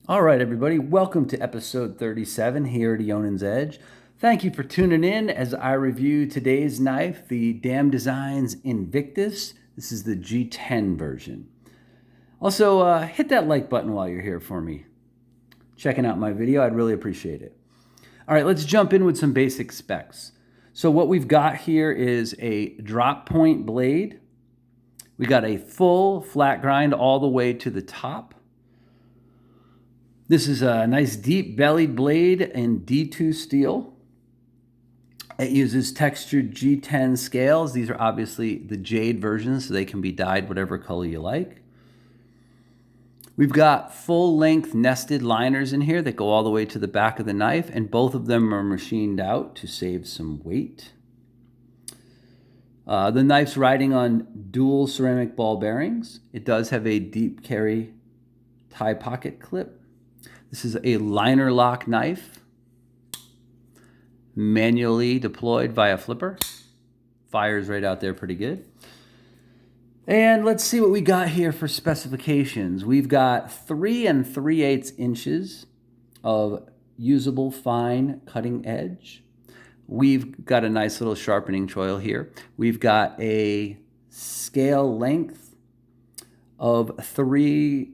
All right, everybody, welcome to episode 37 here at Ionan's Edge. Thank you for tuning in as I review today's knife, the Dam Designs Invictus. This is the G10 version. Also, hit that like button while you're here for me. Checking out my video, I'd really appreciate it. All right, let's jump in with some basic specs. So what we've got here is a drop point blade. We got a full flat grind all the way to the top. This is a nice deep bellied blade in D2 steel. It uses textured G10 scales. These are obviously the jade versions, so they can be dyed whatever color you like. We've got full length nested liners in here that go all the way to the back of the knife, and both of them are machined out to save some weight. The knife's riding on dual ceramic ball bearings. It does have a deep carry tie pocket clip. This is a liner lock knife, manually deployed via flipper. Fires right out there pretty good. And let's see what we got here for specifications. We've got 3 3/8 inches of usable fine cutting edge. We've got a nice little sharpening choil here. We've got a scale length of 4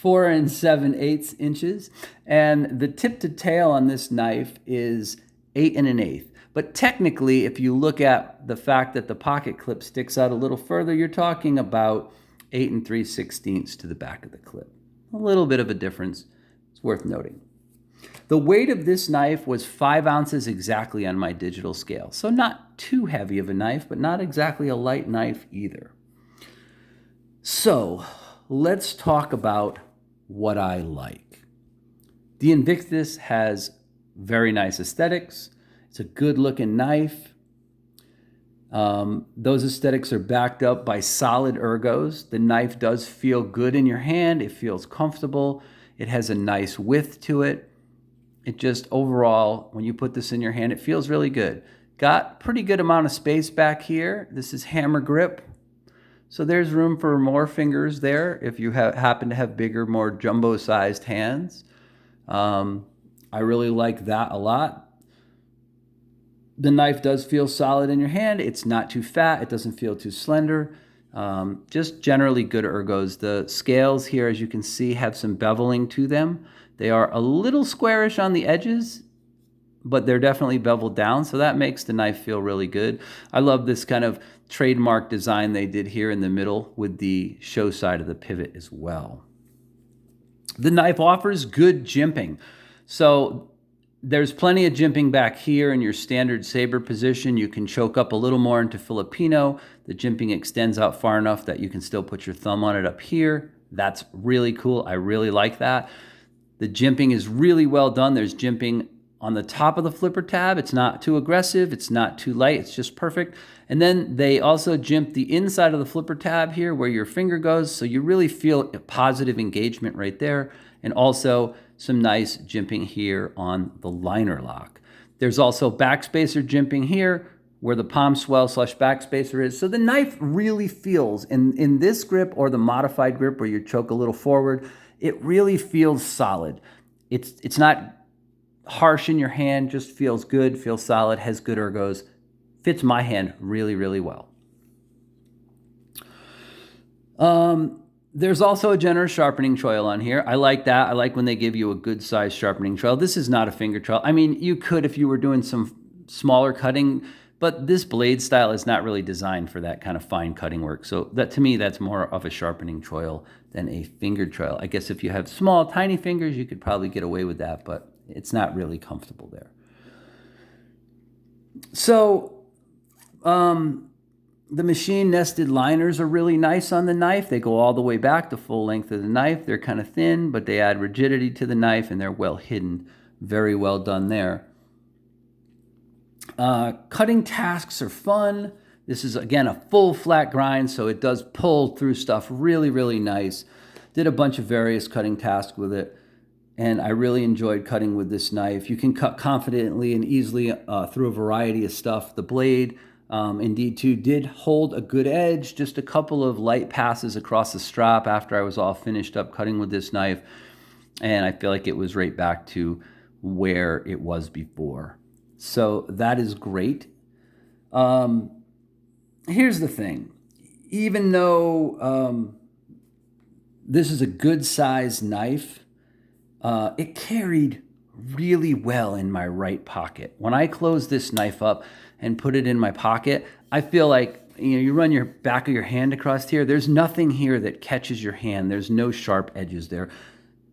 7/8 inches, and the tip to tail on this knife is 8 1/8. But technically, if you look at the fact that the pocket clip sticks out a little further, you're talking about 8 3/16 to the back of the clip. A little bit of a difference. It's worth noting. The weight of this knife was 5 ounces exactly on my digital scale. So not too heavy of a knife, but not exactly a light knife either. So let's talk about what I like. The Invictus has very nice aesthetics. It's a good looking knife. Those aesthetics are backed up by solid ergos. The knife does feel good in your hand. It feels comfortable. It has a nice width to it. It just overall, when you put this in your hand, it feels really good. Got pretty good amount of space back here. This is hammer grip. So there's room for more fingers there if you happen to have bigger, more jumbo-sized hands. I really like that a lot. The knife does feel solid in your hand. It's not too fat. It doesn't feel too slender. Just generally good ergos. The scales here, as you can see, have some beveling to them. They are a little squarish on the edges, but they're definitely beveled down, so that makes the knife feel really good. I love this kind of trademark design they did here in the middle with the show side of the pivot as well. The knife offers good jimping. So there's plenty of jimping back here in your standard saber position. You can choke up a little more into Filipino. The jimping extends out far enough that you can still put your thumb on it up here. That's really cool. I really like that. The jimping is really well done. There's jimping on the top of the flipper tab. It's not too aggressive. It's not too light. It's just perfect. And then they also jimp the inside of the flipper tab here where your finger goes. So you really feel a positive engagement right there. And also some nice jimping here on the liner lock. There's also backspacer jimping here where the palm swell / backspacer is. So the knife really feels, in this grip or the modified grip where you choke a little forward, it really feels solid. It's not harsh in your hand, just feels good, feels solid, has good ergos, fits my hand really, really well. There's also a generous sharpening choil on here. I like that. I like when they give you a good size sharpening choil. This is not a finger choil. I mean, you could if you were doing some smaller cutting, but this blade style is not really designed for that kind of fine cutting work. So that, to me, that's more of a sharpening choil than a finger choil. I guess if you have small, tiny fingers, you could probably get away with that, but it's not really comfortable there. So, the machine nested liners are really nice on the knife. They go all the way back the full length of the knife. They're kind of thin, but they add rigidity to the knife, and they're well hidden. Very well done there. Cutting tasks are fun. This is, again, a full flat grind, so it does pull through stuff really, really nice. Did a bunch of various cutting tasks with it, and I really enjoyed cutting with this knife. You can cut confidently and easily through a variety of stuff. The blade Indeed 2 did hold a good edge, just a couple of light passes across the strap after I was all finished up cutting with this knife, and I feel like it was right back to where it was before. So that is great. Here's the thing. Even though this is a good sized knife, it carried really well in my right pocket. When I close this knife up and put it in my pocket, I feel like, you run your back of your hand across here, there's nothing here that catches your hand. There's no sharp edges there.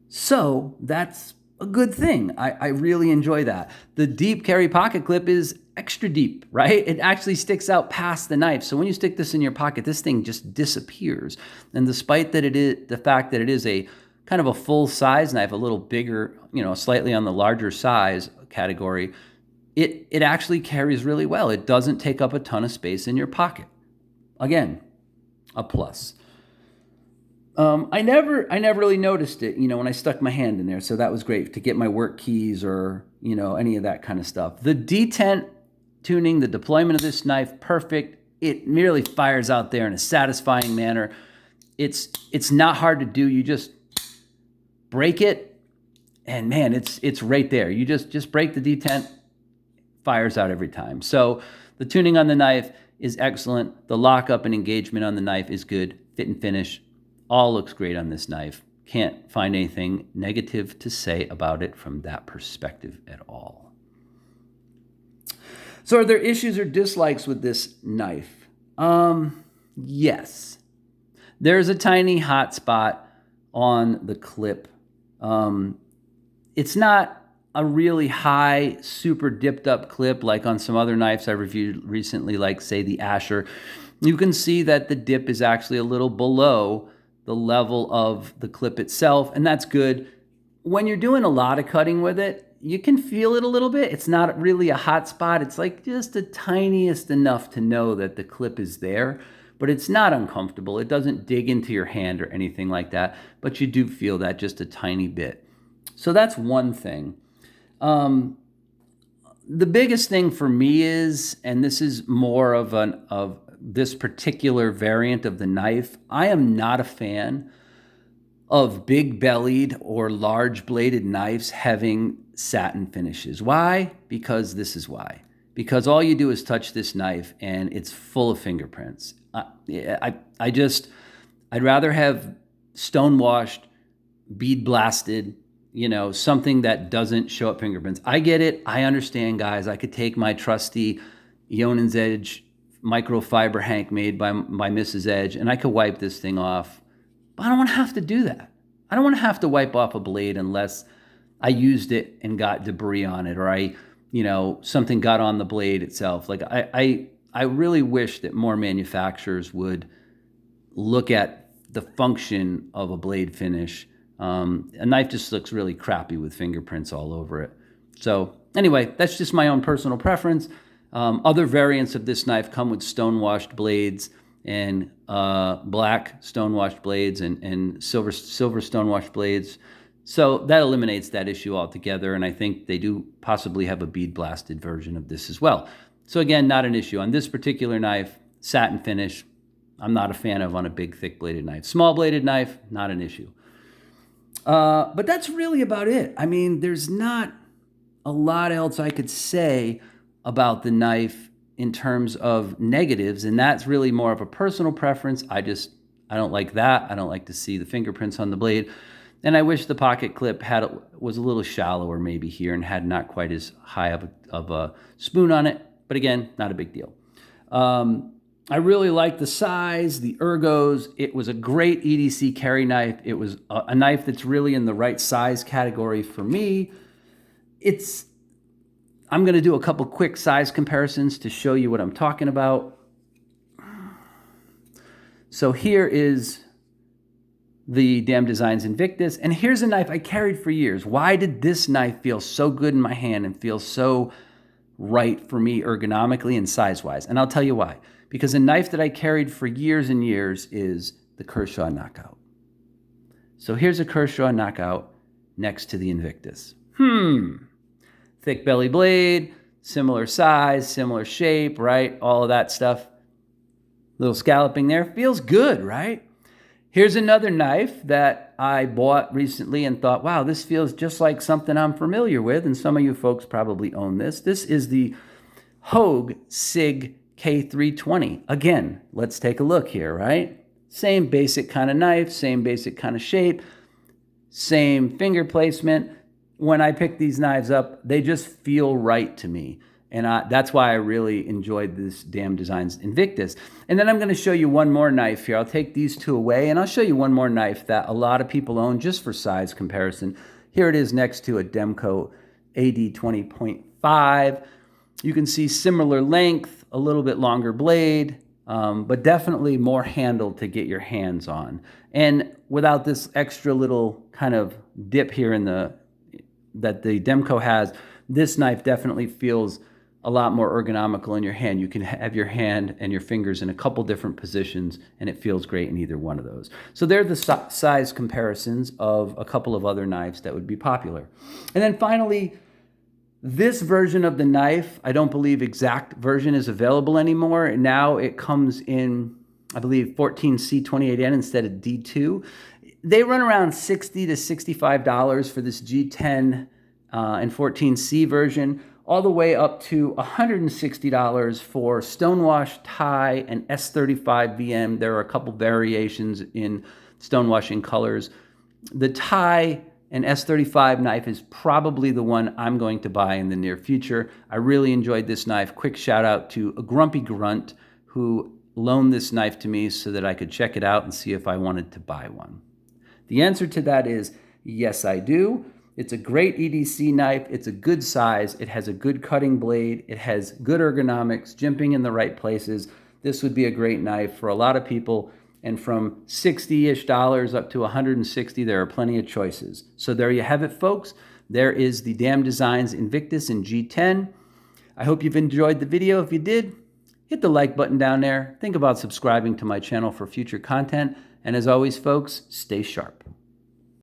So that's a good thing. I really enjoy that. The deep carry pocket clip is extra deep, right? It actually sticks out past the knife. So when you stick this in your pocket, this thing just disappears. And despite that the fact that it is a kind of a full size knife, a little bigger, slightly on the larger size category, it actually carries really well. It doesn't take up a ton of space in your pocket. Again, a plus. I never really noticed it, when I stuck my hand in there. So that was great to get my work keys or, any of that kind of stuff. The G10 tuning, the deployment of this knife, perfect. It merely fires out there in a satisfying manner. It's not hard to do. You just break it, and man, it's right there. You just break the G10, fires out every time. So the tuning on the knife is excellent. The lockup and engagement on the knife is good. Fit and finish, all looks great on this knife. Can't find anything negative to say about it from that perspective at all. So are there issues or dislikes with this knife? Yes. There's a tiny hot spot on the clip. It's not a really high, super dipped up clip like on some other knives I reviewed recently, like say the Asher. You can see that the dip is actually a little below the level of the clip itself, and that's good. When you're doing a lot of cutting with it, you can feel it a little bit. It's not really a hot spot. It's like just the tiniest enough to know that the clip is there, but it's not uncomfortable. It doesn't dig into your hand or anything like that, but you do feel that just a tiny bit. So that's one thing. The biggest thing for me is, and this is more of this particular variant of the knife, I am not a fan of big bellied or large bladed knives having satin finishes. Why? Because this is why. Because all you do is touch this knife and it's full of fingerprints. I'd rather have stone washed, bead blasted, something that doesn't show up fingerprints. I get it. I understand, guys. I could take my trusty Yonan's Edge microfiber hank made by Mrs. Edge, and I could wipe this thing off. But I don't want to have to do that. I don't want to have to wipe off a blade unless I used it and got debris on it, or something got on the blade itself. Like I really wish that more manufacturers would look at the function of a blade finish. A knife just looks really crappy with fingerprints all over it. So anyway, that's just my own personal preference. Other variants of this knife come with stone-washed blades and black stone-washed blades and silver stone-washed blades. So that eliminates that issue altogether, and I think they do possibly have a bead-blasted version of this as well. So again, not an issue. On this particular knife, satin finish, I'm not a fan of on a big, thick-bladed knife. Small-bladed knife, not an issue. But that's really about it. I mean, there's not a lot else I could say about the knife in terms of negatives, and that's really more of a personal preference. I don't like that. I don't like to see the fingerprints on the blade, and I wish the pocket clip was a little shallower maybe here and had not quite as high of a spoon on it, but again, not a big deal. I really like the size, the ergos. It was a great EDC carry knife. It was a knife that's really in the right size category for me. I'm going to do a couple quick size comparisons to show you what I'm talking about. So here is the Damn Designs Invictus, and here's a knife I carried for years. Why did this knife feel so good in my hand and feel so right for me ergonomically and size-wise? And I'll tell you why. Because a knife that I carried for years and years is the Kershaw Knockout. So here's a Kershaw Knockout next to the Invictus. Thick belly blade, similar size, similar shape, right? All of that stuff. Little scalloping there. Feels good, right? Here's another knife that I bought recently and thought, wow, this feels just like something I'm familiar with, and some of you folks probably own this. This is the Hogue Sig K320. Again, let's take a look here, right? Same basic kind of knife, same basic kind of shape, same finger placement. When I pick these knives up, they just feel right to me. And that's why I really enjoyed this Damn Designs Invictus. And then I'm going to show you one more knife here. I'll take these two away, and I'll show you one more knife that a lot of people own just for size comparison. Here it is next to a Demco AD 20.5. You can see similar length, a little bit longer blade, but definitely more handle to get your hands on. And without this extra little kind of dip here in that the Demco has, this knife definitely feels a lot more ergonomical in your hand. You can have your hand and your fingers in a couple different positions, and it feels great in either one of those. So they're the size comparisons of a couple of other knives that would be popular. And then finally, this version of the knife, I don't believe exact version is available anymore. Now it comes in, I believe, 14C28N instead of D2. They run around $60 to $65 for this G10 and 14C version, all the way up to $160 for Stonewash Tie and S35 VM. There are a couple variations in stonewashing colors. The Tie and S35 knife is probably the one I'm going to buy in the near future. I really enjoyed this knife. Quick shout out to a Grumpy Grunt who loaned this knife to me so that I could check it out and see if I wanted to buy one. The answer to that is yes, I do. It's a great EDC knife. It's a good size. It has a good cutting blade. It has good ergonomics, jimping in the right places. This would be a great knife for a lot of people. And from $60-ish up to $160, there are plenty of choices. So there you have it, folks. There is the Damn Designs Invictus in G10. I hope you've enjoyed the video. If you did, hit the like button down there. Think about subscribing to my channel for future content. And as always, folks, stay sharp.